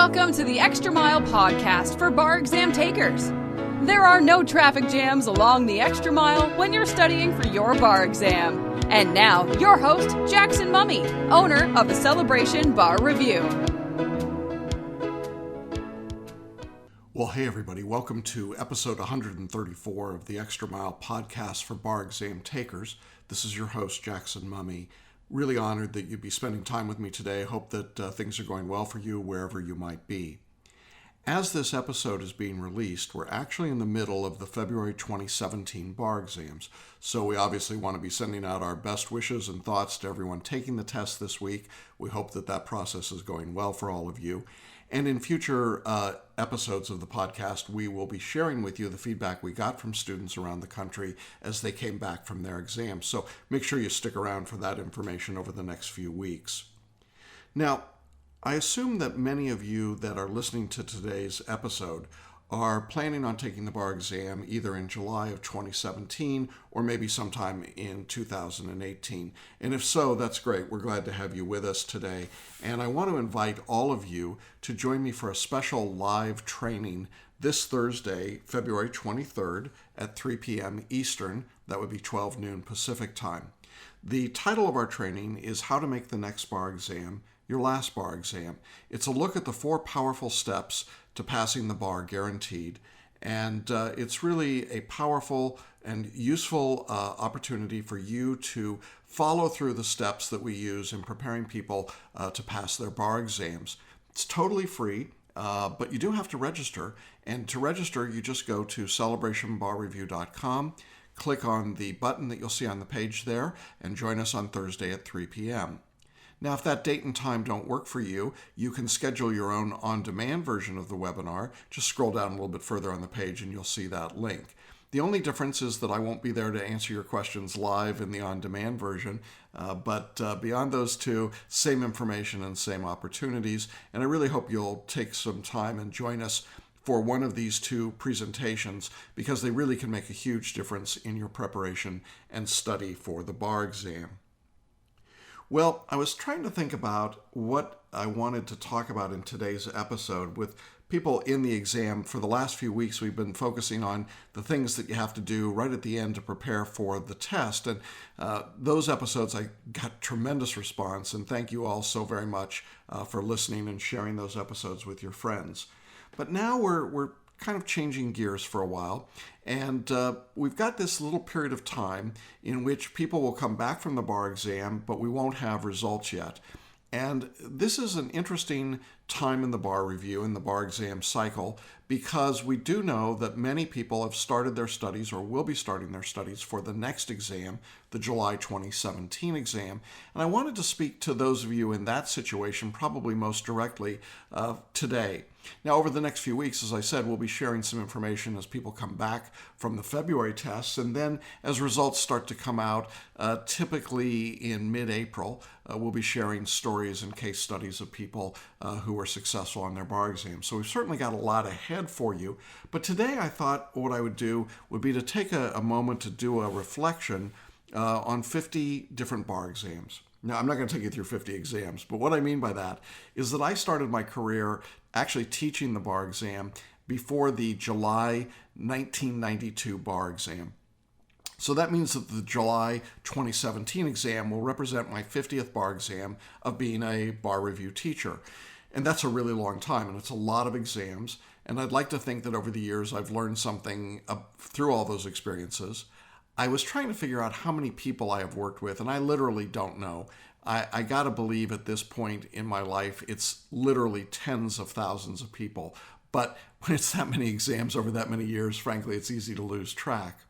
Welcome to the Extra Mile podcast for bar exam takers. There are no traffic jams along the Extra Mile when you're studying for your bar exam. And now, your host, Jackson Mumey, owner of the Celebration Bar Review. Well, hey everybody, welcome to episode 134 of the Extra Mile podcast for bar exam takers. This is your host, Jackson Mumey. Really honored that you'd be spending time with me today. Hope that things are going well for you wherever you might be. As this episode is being released, we're actually in the middle of the February 2017 bar exams, so we obviously want to be sending out our best wishes and thoughts to everyone taking the test this week. We hope that that process is going well for all of you. And in future episodes of the podcast, we will be sharing with you the feedback we got from students around the country as they came back from their exams. So make sure you stick around for that information over the next few weeks. Now, I assume that many of you that are listening to today's episode are planning on taking the bar exam either in July of 2017 or maybe sometime in 2018. And if so, that's great. We're glad to have you with us today. And I want to invite all of you to join me for a special live training this Thursday, February 23rd at 3 p.m. Eastern. That would be 12 noon Pacific time. The title of our training is How to Make the Next Bar Exam Your Last Bar Exam. It's a look at the 4 powerful steps to passing the bar guaranteed. And it's really a powerful and useful opportunity for you to follow through the steps that we use in preparing people to pass their bar exams. It's totally free, but you do have to register. And to register, you just go to celebrationbarreview.com, click on the button that you'll see on the page there, and join us on Thursday at 3 p.m. Now, if that date and time don't work for you, you can schedule your own on-demand version of the webinar. Just scroll down a little bit further on the page and you'll see that link. The only difference is that I won't be there to answer your questions live in the on-demand version, but beyond those two, same information and same opportunities. And I really hope you'll take some time and join us for one of these 2 presentations because they really can make a huge difference in your preparation and study for the bar exam. Well, I was trying to think about what I wanted to talk about in today's episode with people in the exam. For the last few weeks, we've been focusing on the things that you have to do right at the end to prepare for the test. And those episodes, I got tremendous response. And thank you all so very much for listening and sharing those episodes with your friends. But now we're kind of changing gears for a while. And we've got this little period of time in which people will come back from the bar exam, but we won't have results yet. And this is an interesting time in the bar review, in the bar exam cycle, because we do know that many people have started their studies or will be starting their studies for the next exam, the July 2017 exam. And I wanted to speak to those of you in that situation probably most directly today. Now, over the next few weeks, as I said, we'll be sharing some information as people come back from the February tests. And then as results start to come out, typically in mid-April, we'll be sharing stories and case studies of people who were successful on their bar exam. So we've certainly got a lot ahead for you. But today I thought what I would do would be to take a moment to do a reflection on 50 different bar exams. Now, I'm not going to take you through 50 exams, but what I mean by that is that I started my career actually teaching the bar exam before the July 1992 bar exam. So that means that the July 2017 exam will represent my 50th bar exam of being a bar review teacher. And that's a really long time, and it's a lot of exams. And I'd like to think that over the years I've learned something through all those experiences. I was trying to figure out how many people I have worked with, and I literally don't know. I got to believe at this point in my life, it's literally tens of thousands of people. But when it's that many exams over that many years, frankly, it's easy to lose track.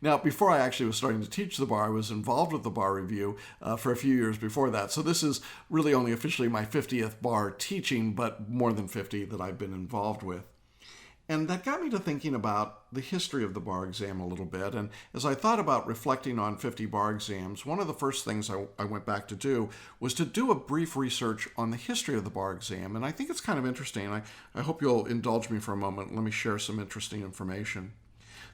Now, before I actually was starting to teach the bar, I was involved with the bar review for a few years before that. So this is really only officially my 50th bar teaching, but more than 50 that I've been involved with. And that got me to thinking about the history of the bar exam a little bit. And as I thought about reflecting on 50 bar exams, one of the first things I went back to do was to do a brief research on the history of the bar exam. And I think it's kind of interesting. I hope you'll indulge me for a moment. Let me share some interesting information.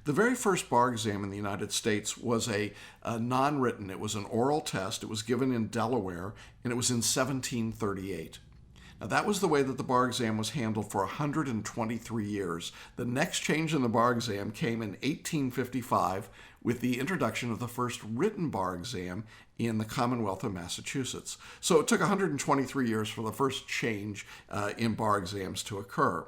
The very first bar exam in the United States was a non-written. It was an oral test. It was given in Delaware, and it was in 1738. Now, that was the way that the bar exam was handled for 123 years. The next change in the bar exam came in 1855 with the introduction of the first written bar exam in the Commonwealth of Massachusetts. So it took 123 years for the first change in bar exams to occur.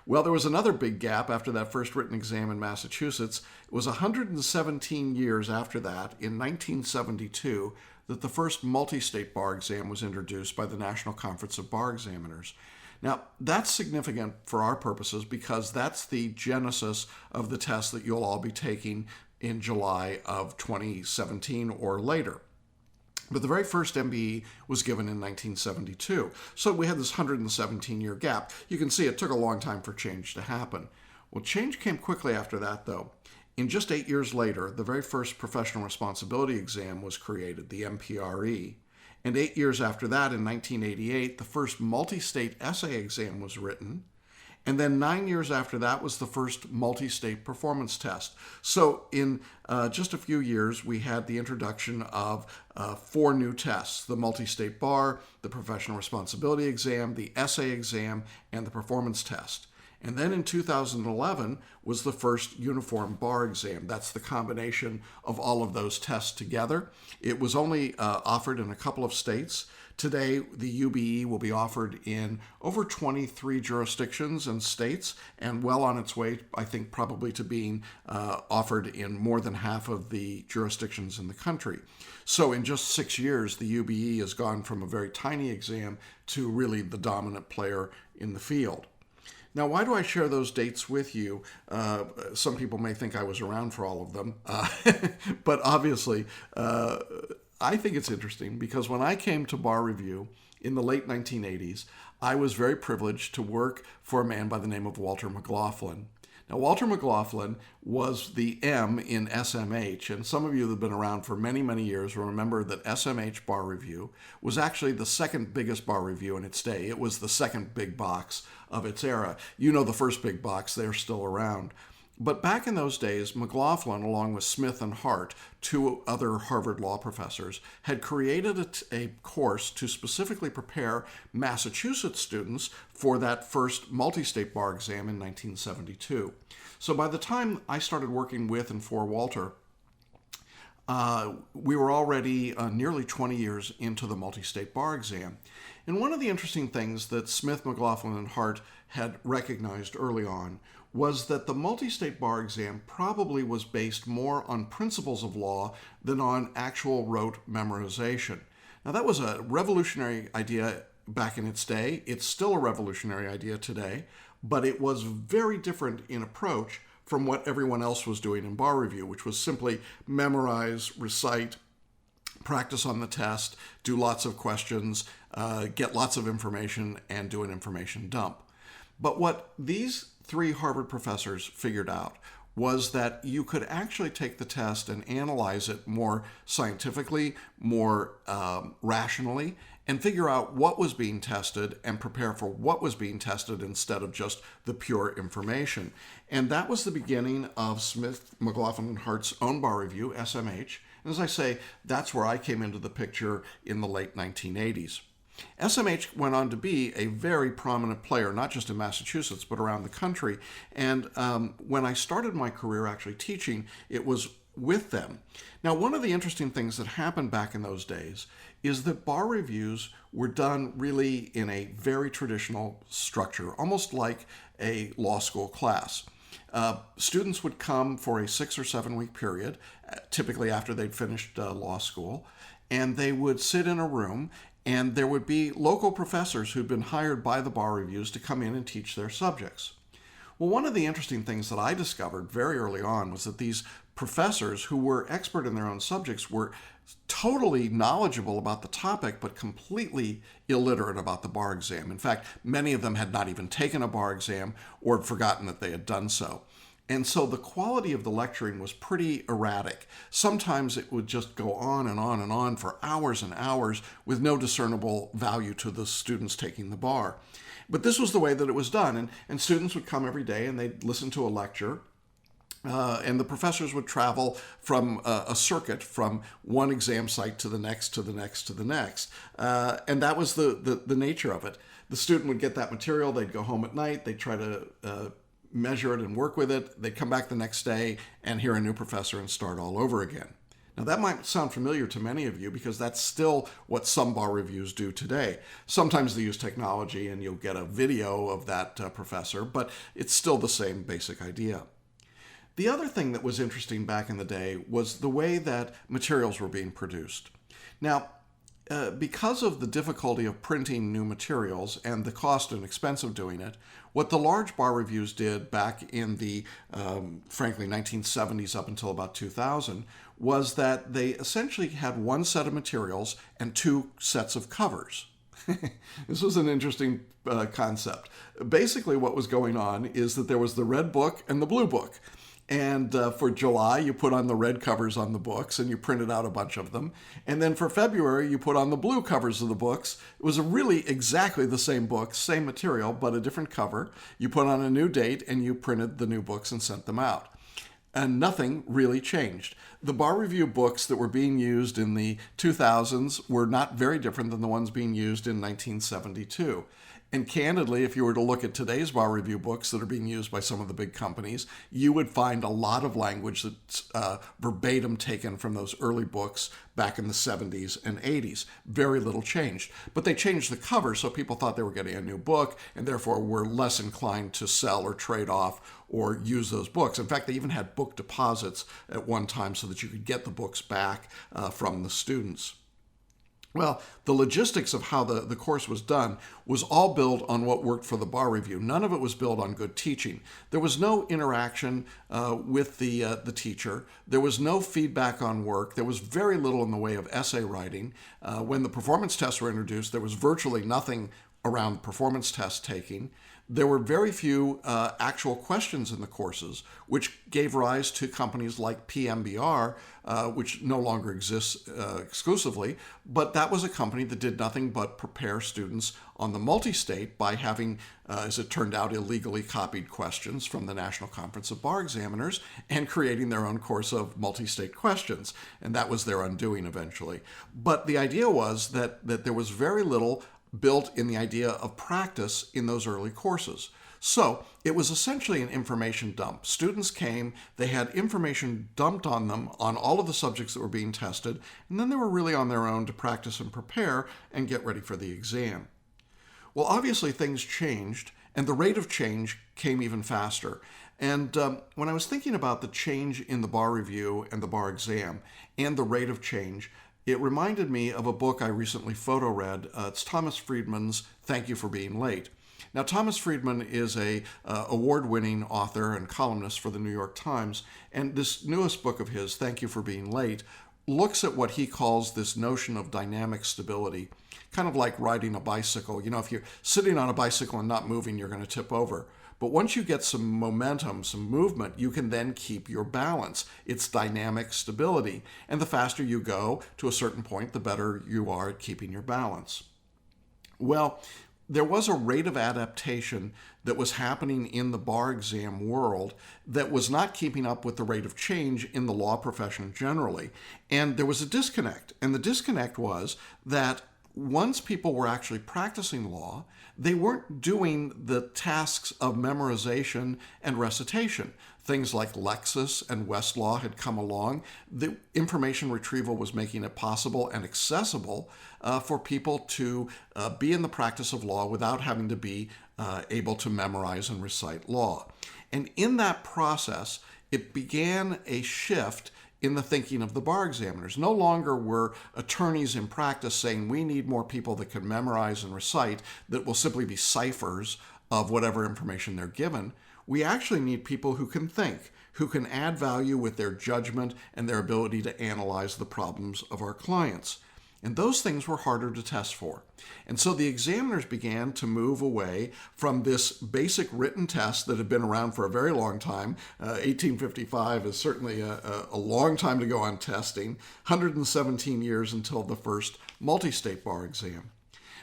Well, there was another big gap after that first written exam in Massachusetts. It was 117 years after that, in 1972, that the first multistate bar exam was introduced by the National Conference of Bar Examiners. Now, that's significant for our purposes because that's the genesis of the test that you'll all be taking in July of 2017 or later. But the very first MBE was given in 1972. So we had this 117-year gap. You can see it took a long time for change to happen. Well, change came quickly after that, though. In just 8 years later, the very first professional responsibility exam was created, the MPRE. And 8 years after that, in 1988, the first multi-state essay exam was written. And then 9 years after that was the first multi-state performance test. So in just a few years, we had the introduction of 4 new tests: the multi-state bar, the professional responsibility exam, the essay exam, and the performance test. And then in 2011 was the first uniform bar exam. That's the combination of all of those tests together. It was only offered in a couple of states. Today, the UBE will be offered in over 23 jurisdictions and states, and well on its way, I think, probably to being offered in more than half of the jurisdictions in the country. So in just 6 years, the UBE has gone from a very tiny exam to really the dominant player in the field. Now, why do I share those dates with you? Some people may think I was around for all of them, but obviously, I think it's interesting because when I came to Bar Review in the late 1980s, I was very privileged to work for a man by the name of Walter McLaughlin. Now, Walter McLaughlin was the M in SMH, and some of you that have been around for many, many years will remember that SMH Bar Review was actually the second biggest bar review in its day. It was the second big box of its era. You know the first big box, they're still around. But back in those days, McLaughlin, along with Smith and Hart, 2 other Harvard law professors, had created a course to specifically prepare Massachusetts students for that first multi-state bar exam in 1972. So by the time I started working with and for Walter, we were already nearly 20 years into the multi-state bar exam. And one of the interesting things that Smith, McLaughlin, and Hart had recognized early on was that the multi-state bar exam probably was based more on principles of law than on actual rote memorization. Now, that was a revolutionary idea back in its day. It's still a revolutionary idea today, but it was very different in approach from what everyone else was doing in Bar Review, which was simply memorize, recite, practice on the test, do lots of questions, get lots of information, and do an information dump. But what these 3 Harvard professors figured out was that you could actually take the test and analyze it more scientifically, more rationally, and figure out what was being tested and prepare for what was being tested instead of just the pure information. And that was the beginning of Smith, McLaughlin, and Hart's own bar review, SMH. And as I say, that's where I came into the picture in the late 1980s. SMH went on to be a very prominent player, not just in Massachusetts, but around the country. And when I started my career actually teaching, it was with them. Now, one of the interesting things that happened back in those days is that bar reviews were done really in a very traditional structure, almost like a law school class. Students would come for a 6 or 7 week period, typically after they'd finished law school, and they would sit in a room, and there would be local professors who'd been hired by the bar reviews to come in and teach their subjects. Well, one of the interesting things that I discovered very early on was that these professors who were expert in their own subjects were totally knowledgeable about the topic, but completely illiterate about the bar exam. In fact, many of them had not even taken a bar exam or had forgotten that they had done so. And so the quality of the lecturing was pretty erratic. Sometimes it would just go on and on and on for hours and hours with no discernible value to the students taking the bar. But this was the way that it was done. And students would come every day and they'd listen to a lecture. And the professors would travel from a circuit from one exam site to the next, to the next, to the next. And that was the nature of it. The student would get that material, they'd go home at night, they'd try to measure it and work with it, they'd come back the next day and hear a new professor and start all over again. Now that might sound familiar to many of you because that's still what some bar reviews do today. Sometimes they use technology and you'll get a video of that professor, but it's still the same basic idea. The other thing that was interesting back in the day was the way that materials were being produced. Now, because of the difficulty of printing new materials and the cost and expense of doing it, what the large bar reviews did back in the, frankly, 1970s up until about 2000 was that they essentially had one set of materials and two sets of covers. This was an interesting concept. Basically, what was going on is that there was the red book and the blue book. And for July, you put on the red covers on the books and you printed out a bunch of them. And then for February, you put on the blue covers of the books. It was really exactly the same book, same material, but a different cover. You put on a new date and you printed the new books and sent them out. And nothing really changed. The bar review books that were being used in the 2000s were not very different than the ones being used in 1972. And candidly, if you were to look at today's bar review books that are being used by some of the big companies, you would find a lot of language that's verbatim taken from those early books back in the 70s and 80s. Very little changed. But they changed the cover, so people thought they were getting a new book, and therefore were less inclined to sell or trade off or use those books. In fact, they even had book deposits at one time so that you could get the books back from the students. Well, the logistics of how the course was done was all built on what worked for the bar review. None of it was built on good teaching. There was no interaction with the teacher. There was no feedback on work. There was very little in the way of essay writing. When the performance tests were introduced, there was virtually nothing around performance test taking. There were very few actual questions in the courses, which gave rise to companies like PMBR, which no longer exists exclusively, but that was a company that did nothing but prepare students on the Multistate by having, as it turned out, illegally copied questions from the National Conference of Bar Examiners and creating their own course of Multistate questions, and that was their undoing eventually. But the idea was that there was very little built in the idea of practice in those early courses. So it was essentially an information dump. Students came, they had information dumped on them on all of the subjects that were being tested, and then they were really on their own to practice and prepare and get ready for the exam. Well, obviously things changed, and the rate of change came even faster. And when I was thinking about the change in the bar review and the bar exam and the rate of change, it reminded me of a book I recently photo-read. It's Thomas Friedman's Thank You for Being Late. Now, Thomas Friedman is a award-winning author and columnist for the New York Times, and this newest book of his, Thank You for Being Late, looks at what he calls this notion of dynamic stability, kind of like riding a bicycle. You know, if you're sitting on a bicycle and not moving, you're going to tip over. But once you get some momentum, some movement, you can then keep your balance. It's dynamic stability. And the faster you go to a certain point, the better you are at keeping your balance. Well, there was a rate of adaptation that was happening in the bar exam world that was not keeping up with the rate of change in the law profession generally. And there was a disconnect. And the disconnect was that once people were actually practicing law, they weren't doing the tasks of memorization and recitation. Things like Lexis and Westlaw had come along. The information retrieval was making it possible and accessible for people to be in the practice of law without having to be able to memorize and recite law. And in that process, it began a shift in the thinking of the bar examiners. No longer were attorneys in practice saying we need more people that can memorize and recite that will simply be ciphers of whatever information they're given. We actually need people who can think, who can add value with their judgment and their ability to analyze the problems of our clients. And those things were harder to test for. And so the examiners began to move away from this basic written test that had been around for a very long time. 1855 is certainly a long time to go on testing, 117 years until the first multi-state bar exam.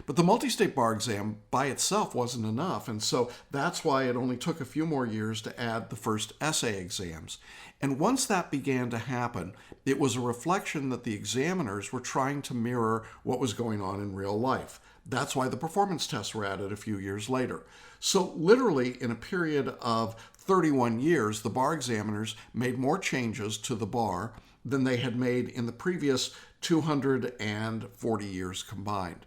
But the multi-state bar exam by itself wasn't enough, and so that's why it only took a few more years to add the first essay exams. And once that began to happen, it was a reflection that the examiners were trying to mirror what was going on in real life. That's why the performance tests were added a few years later. So literally, in a period of 31 years, the bar examiners made more changes to the bar than they had made in the previous 240 years combined.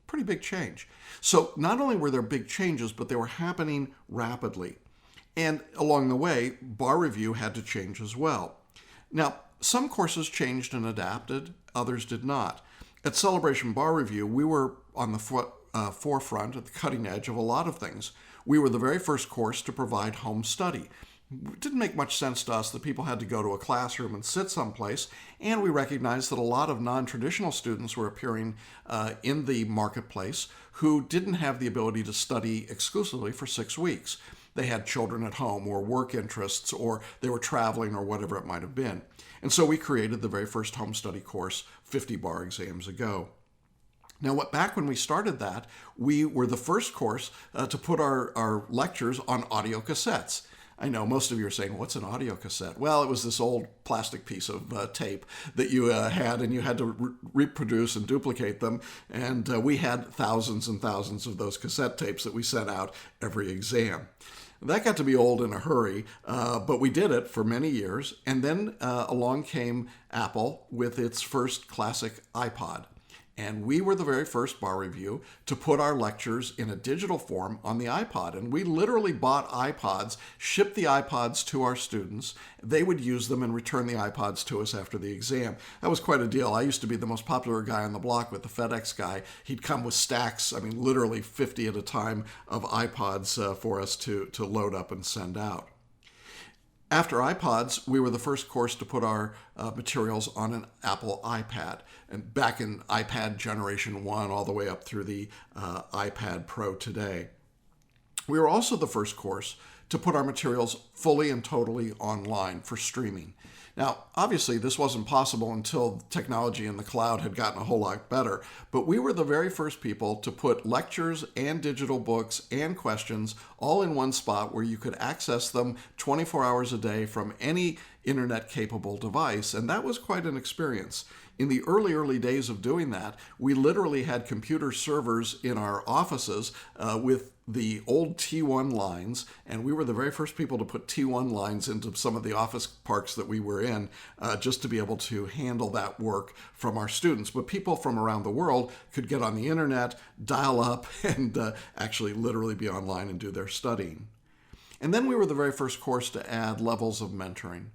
Pretty big change. So not only were there big changes, but they were happening rapidly. And along the way, bar review had to change as well. Now, some courses changed and adapted, others did not. At Celebration Bar Review, we were on the forefront, at the cutting edge of a lot of things. We were the very first course to provide home study. It didn't make much sense to us that people had to go to a classroom and sit someplace, and we recognized that a lot of non-traditional students were appearing in the marketplace who didn't have the ability to study exclusively for 6 weeks. They had children at home or work interests, or they were traveling, or whatever it might have been. And so we created the very first home study course 50 bar exams ago. Now, back when we started that, we were the first course to put our lectures on audio cassettes. I know most of you are saying, what's an audio cassette? Well, it was this old plastic piece of tape that you had, and you had to reproduce and duplicate them. And we had thousands and thousands of those cassette tapes that we sent out every exam. That got to be old in a hurry, but we did it for many years. And then along came Apple with its first classic iPod. And we were the very first bar review to put our lectures in a digital form on the iPod. And we literally bought iPods, shipped the iPods to our students. They would use them and return the iPods to us after the exam. That was quite a deal. I used to be the most popular guy on the block with the FedEx guy. He'd come with stacks, literally 50 at a time, of iPods for us to load up and send out. After iPods, we were the first course to put our materials on an Apple iPad, and back in iPad Generation 1 all the way up through the iPad Pro today. We were also the first course to put our materials fully and totally online for streaming. Now, obviously, this wasn't possible until technology in the cloud had gotten a whole lot better, but we were the very first people to put lectures and digital books and questions all in one spot where you could access them 24 hours a day from any internet-capable device, and that was quite an experience. In the early days of doing that, we literally had computer servers in our offices with the old T1 lines, and we were the very first people to put T1 lines into some of the office parks that we were in just to be able to handle that work from our students. But people from around the world could get on the internet, dial up, and actually literally be online and do their studying. And then we were the very first course to add levels of mentoring.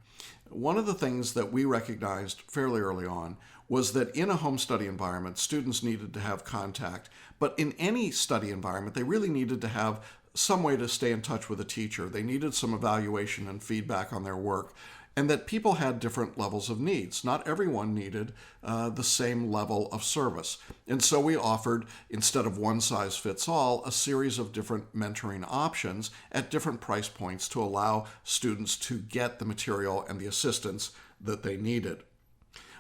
One of the things that we recognized fairly early on was that in a home study environment, students needed to have contact, but in any study environment, they really needed to have some way to stay in touch with a teacher. They needed some evaluation and feedback on their work, and that people had different levels of needs. Not everyone needed the same level of service. And so we offered, instead of one size fits all, a series of different mentoring options at different price points to allow students to get the material and the assistance that they needed.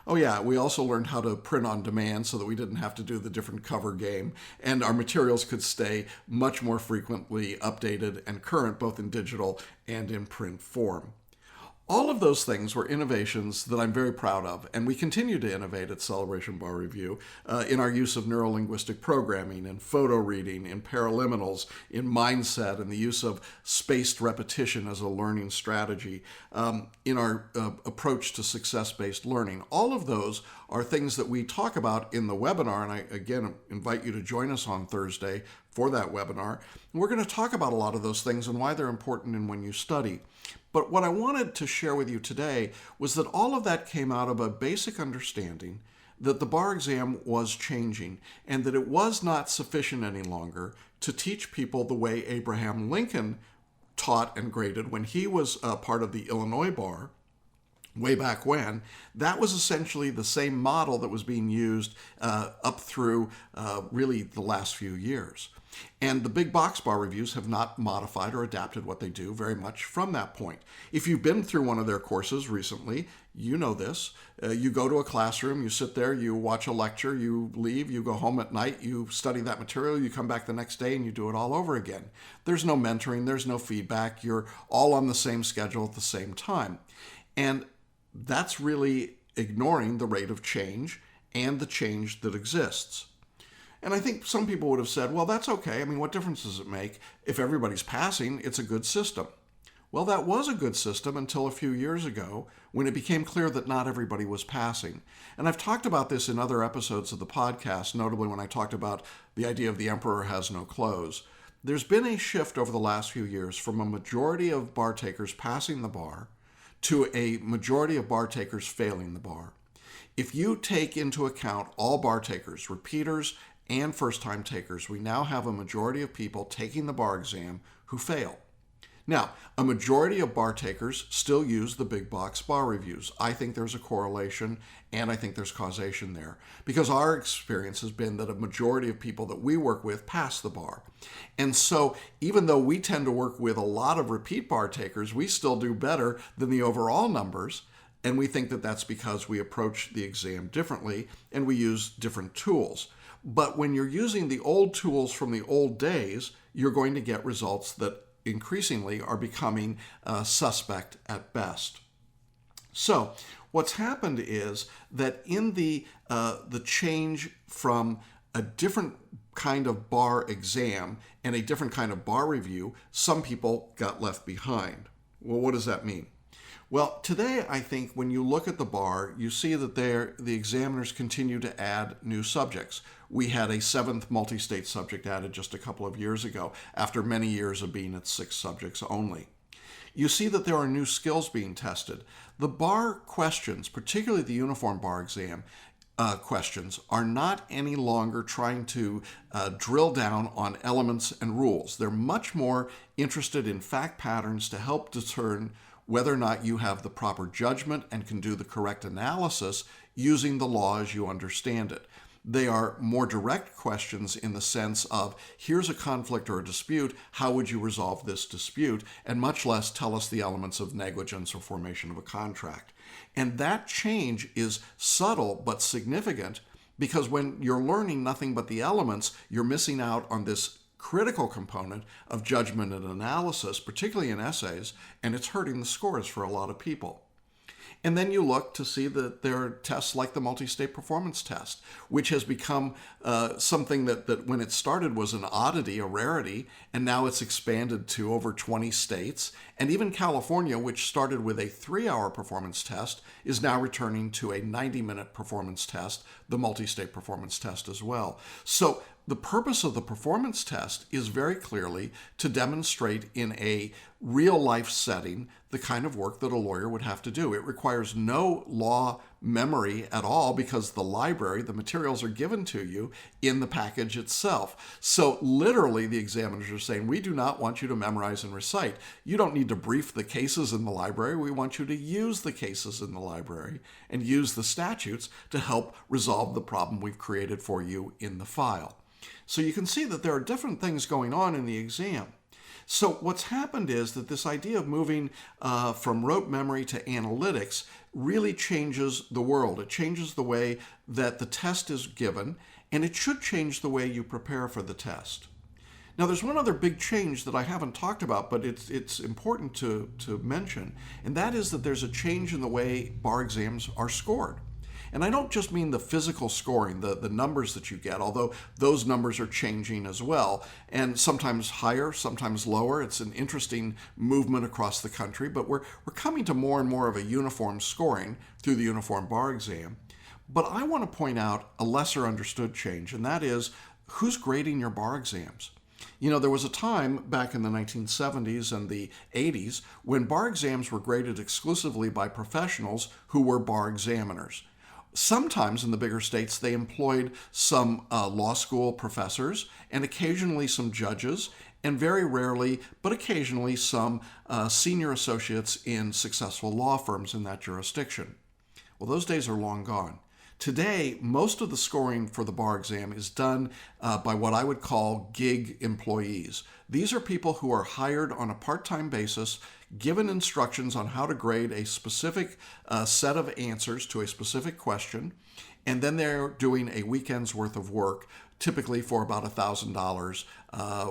Oh yeah, we also learned how to print on demand so that we didn't have to do the different cover game, and our materials could stay much more frequently updated and current, both in digital and in print form. All of those things were innovations that I'm very proud of, and we continue to innovate at Celebration Bar Review in our use of neurolinguistic programming and photo reading, in paraliminals, in mindset, and the use of spaced repetition as a learning strategy, in our approach to success-based learning. All of those are things that we talk about in the webinar, and I, again, invite you to join us on Thursday for that webinar. And we're going to talk about a lot of those things and why they're important in when you study. But what I wanted to share with you today was that all of that came out of a basic understanding that the bar exam was changing and that it was not sufficient any longer to teach people the way Abraham Lincoln taught and graded when he was part of the Illinois bar, way back when, that was essentially the same model that was being used up through really the last few years. And the big box bar reviews have not modified or adapted what they do very much from that point. If you've been through one of their courses recently, you know this. You go to a classroom, you sit there, you watch a lecture, you leave, you go home at night, you study that material, you come back the next day and you do it all over again. There's no mentoring, there's no feedback, you're all on the same schedule at the same time. And that's really ignoring the rate of change and the change that exists. And I think some people would have said, well, that's okay. I mean, what difference does it make? If everybody's passing, it's a good system. Well, that was a good system until a few years ago when it became clear that not everybody was passing. And I've talked about this in other episodes of the podcast, notably when I talked about the idea of the emperor has no clothes. There's been a shift over the last few years from a majority of bar takers passing the bar to a majority of bar takers failing the bar. If you take into account all bar takers, repeaters, and first-time takers, we now have a majority of people taking the bar exam who fail. Now, a majority of bar takers still use the big box bar reviews. I think there's a correlation, and I think there's causation there, because our experience has been that a majority of people that we work with pass the bar. And so even though we tend to work with a lot of repeat bar takers, we still do better than the overall numbers, and we think that that's because we approach the exam differently and we use different tools. But when you're using the old tools from the old days, you're going to get results that increasingly are becoming suspect at best. So what's happened is that in the change from a different kind of bar exam and a different kind of bar review, some people got left behind. Well, what does that mean? Well, today, I think when you look at the bar, you see that the examiners continue to add new subjects. We had a 7th multistate subject added just a couple of years ago, after many years of being at 6 subjects only. You see that there are new skills being tested. The bar questions, particularly the uniform bar exam questions, are not any longer trying to drill down on elements and rules. They're much more interested in fact patterns to help discern whether or not you have the proper judgment and can do the correct analysis using the law as you understand it. They are more direct questions in the sense of, here's a conflict or a dispute, how would you resolve this dispute? And much less tell us the elements of negligence or formation of a contract. And that change is subtle but significant, because when you're learning nothing but the elements, you're missing out on this critical component of judgment and analysis, particularly in essays, and it's hurting the scores for a lot of people. And then you look to see that there are tests like the multi-state performance test, which has become something that when it started was an oddity, a rarity, and now it's expanded to over 20 states. And even California, which started with a 3-hour performance test, is now returning to a 90-minute performance test, the multi-state performance test as well. So the purpose of the performance test is very clearly to demonstrate in a real-life setting the kind of work that a lawyer would have to do. It requires no law memory at all because the library, the materials are given to you in the package itself. So literally the examiners are saying, we do not want you to memorize and recite. You don't need to brief the cases in the library. We want you to use the cases in the library and use the statutes to help resolve the problem we've created for you in the file. So you can see that there are different things going on in the exam. So what's happened is that this idea of moving from rote memory to analytics really changes the world. It changes the way that the test is given, and it should change the way you prepare for the test. Now, there's one other big change that I haven't talked about, but it's important to mention, and that is that there's a change in the way bar exams are scored. And I don't just mean the physical scoring, the numbers that you get, although those numbers are changing as well, and sometimes higher, sometimes lower. It's an interesting movement across the country, but we're coming to more and more of a uniform scoring through the uniform bar exam. But I want to point out a lesser understood change, and that is who's grading your bar exams. You know, there was a time back in the 1970s and the 80s when bar exams were graded exclusively by professionals who were bar examiners. Sometimes in the bigger states, they employed some law school professors and occasionally some judges, and very rarely, but occasionally, some senior associates in successful law firms in that jurisdiction. Well, those days are long gone. Today, most of the scoring for the bar exam is done by what I would call gig employees. These are people who are hired on a part-time basis, given instructions on how to grade a specific set of answers to a specific question, and then they're doing a weekend's worth of work, typically for about $1,000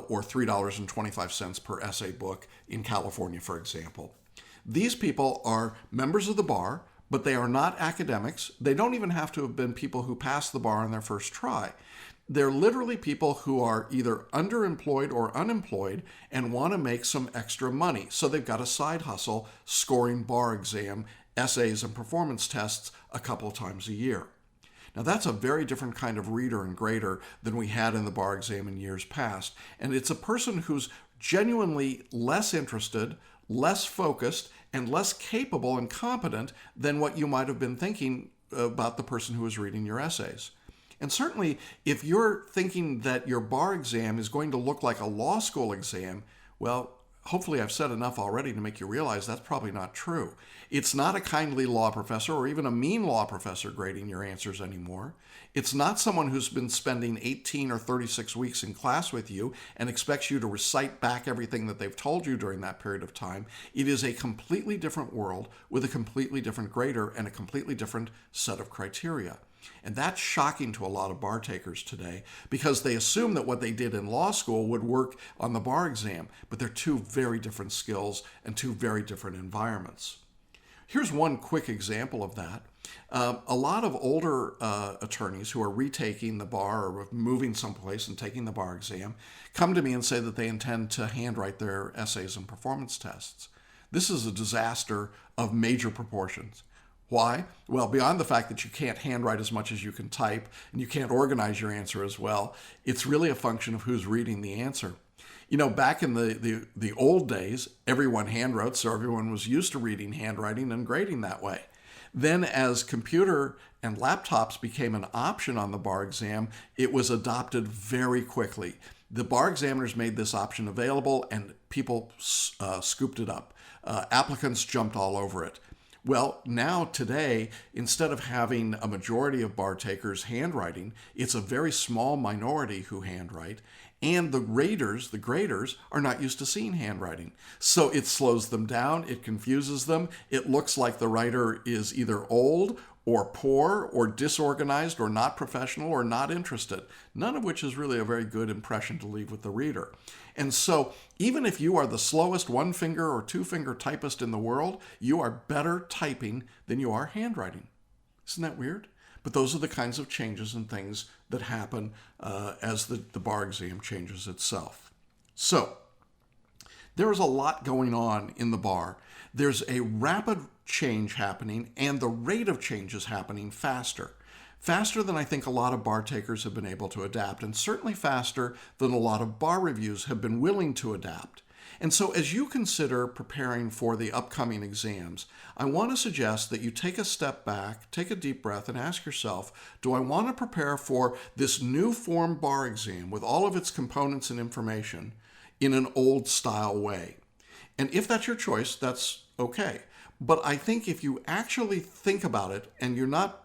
or $3.25 per essay book in California, for example. These people are members of the bar, but they are not academics. They don't even have to have been people who passed the bar on their first try. They're literally people who are either underemployed or unemployed and want to make some extra money. So they've got a side hustle scoring bar exam, essays, and performance tests a couple of times a year. Now that's a very different kind of reader and grader than we had in the bar exam in years past. And it's a person who's genuinely less interested, less focused, and less capable and competent than what you might have been thinking about the person who was reading your essays. And certainly, if you're thinking that your bar exam is going to look like a law school exam, well, hopefully I've said enough already to make you realize that's probably not true. It's not a kindly law professor or even a mean law professor grading your answers anymore. It's not someone who's been spending 18 or 36 weeks in class with you and expects you to recite back everything that they've told you during that period of time. It is a completely different world with a completely different grader and a completely different set of criteria. And that's shocking to a lot of bar takers today because they assume that what they did in law school would work on the bar exam, but they're two very different skills and two very different environments. Here's one quick example of that. A lot of older attorneys who are retaking the bar or moving someplace and taking the bar exam come to me and say that they intend to handwrite their essays and performance tests. This is a disaster of major proportions. Why? Well, beyond the fact that you can't handwrite as much as you can type and you can't organize your answer as well, it's really a function of who's reading the answer. You know, back in the old days, everyone handwrote, so everyone was used to reading handwriting and grading that way. Then as computer and laptops became an option on the bar exam, it was adopted very quickly. The bar examiners made this option available and people scooped it up. Applicants jumped all over it. Well, now today, instead of having a majority of bar takers handwriting, it's a very small minority who handwrite, and the graders are not used to seeing handwriting. So it slows them down, it confuses them, it looks like the writer is either old or poor or disorganized or not professional or not interested, none of which is really a very good impression to leave with the reader. And so even if you are the slowest one-finger or two-finger typist in the world, you are better typing than you are handwriting. Isn't that weird? But those are the kinds of changes and things that happen as the bar exam changes itself. So there is a lot going on in the bar. There's a rapid change happening, and the rate of change is happening faster than I think a lot of bar takers have been able to adapt, and certainly faster than a lot of bar reviews have been willing to adapt. And so as you consider preparing for the upcoming exams, I want to suggest that you take a step back, take a deep breath, and ask yourself, do I want to prepare for this new form bar exam with all of its components and information in an old style way? And if that's your choice, that's okay. But I think if you actually think about it and you're not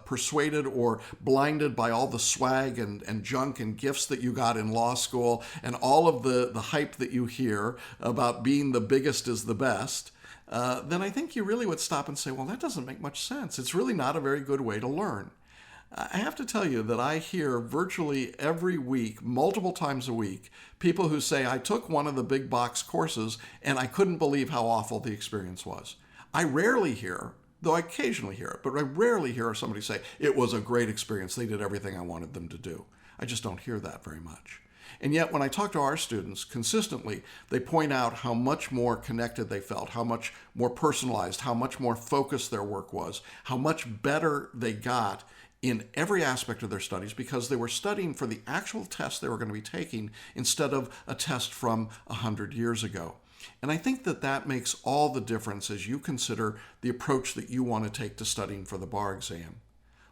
persuaded or blinded by all the swag and junk and gifts that you got in law school and all of the hype that you hear about being the biggest is the best, then I think you really would stop and say, well, that doesn't make much sense. It's really not a very good way to learn. I have to tell you that I hear virtually every week, multiple times a week, people who say, I took one of the big box courses and I couldn't believe how awful the experience was. I rarely hear, though I occasionally hear it, but I rarely hear somebody say, it was a great experience. They did everything I wanted them to do. I just don't hear that very much. And yet when I talk to our students consistently, they point out how much more connected they felt, how much more personalized, how much more focused their work was, how much better they got in every aspect of their studies because they were studying for the actual test they were going to be taking instead of a test from 100 years ago. And I think that that makes all the difference as you consider the approach that you want to take to studying for the bar exam.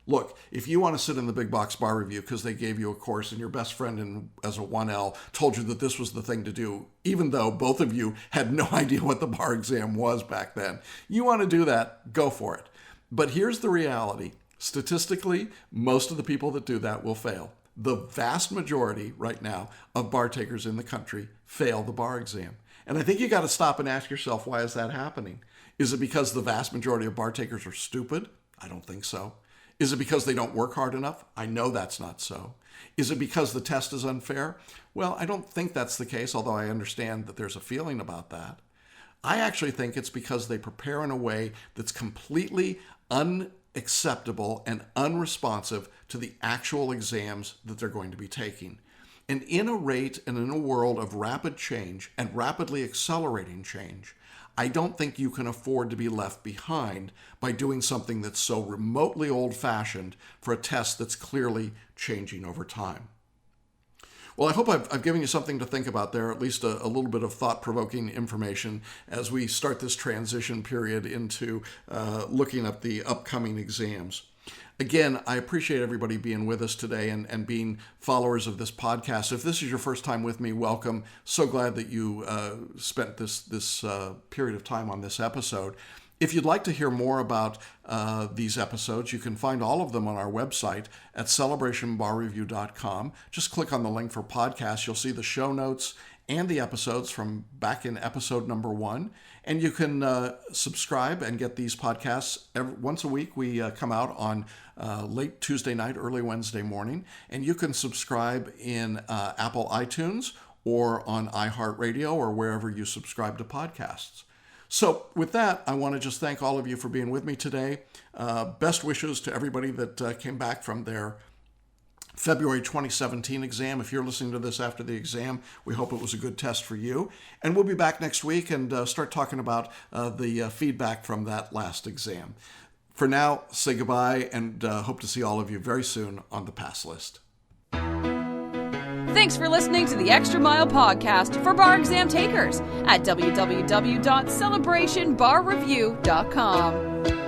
Look, if you want to sit in the big box bar review because they gave you a course and your best friend as a 1L told you that this was the thing to do, even though both of you had no idea what the bar exam was back then, you want to do that, go for it. But here's the reality. Statistically, most of the people that do that will fail. The vast majority right now of bar takers in the country fail the bar exam. And I think you got to stop and ask yourself, why is that happening? Is it because the vast majority of bar takers are stupid? I don't think so. Is it because they don't work hard enough? I know that's not so. Is it because the test is unfair? Well, I don't think that's the case, although I understand that there's a feeling about that. I actually think it's because they prepare in a way that's completely unacceptable and unresponsive to the actual exams that they're going to be taking. And in a rate and in a world of rapid change and rapidly accelerating change, I don't think you can afford to be left behind by doing something that's so remotely old-fashioned for a test that's clearly changing over time. Well, I hope I've given you something to think about there, at least a little bit of thought-provoking information as we start this transition period into looking at the upcoming exams. Again, I appreciate everybody being with us today and being followers of this podcast. If this is your first time with me, welcome. So glad that you spent this period of time on this episode. If you'd like to hear more about these episodes, you can find all of them on our website at celebrationbarreview.com. Just click on the link for podcasts. You'll see the show notes and the episodes from back in episode number 1. And you can subscribe and get these podcasts once a week. We come out on late Tuesday night, early Wednesday morning. And you can subscribe in Apple iTunes or on iHeartRadio or wherever you subscribe to podcasts. So with that, I want to just thank all of you for being with me today. Best wishes to everybody that came back from their February 2017 exam. If you're listening to this after the exam, we hope it was a good test for you. And we'll be back next week and start talking about the feedback from that last exam. For now, say goodbye and hope to see all of you very soon on the pass list. Thanks for listening to the Extra Mile podcast for bar exam takers at www.celebrationbarreview.com.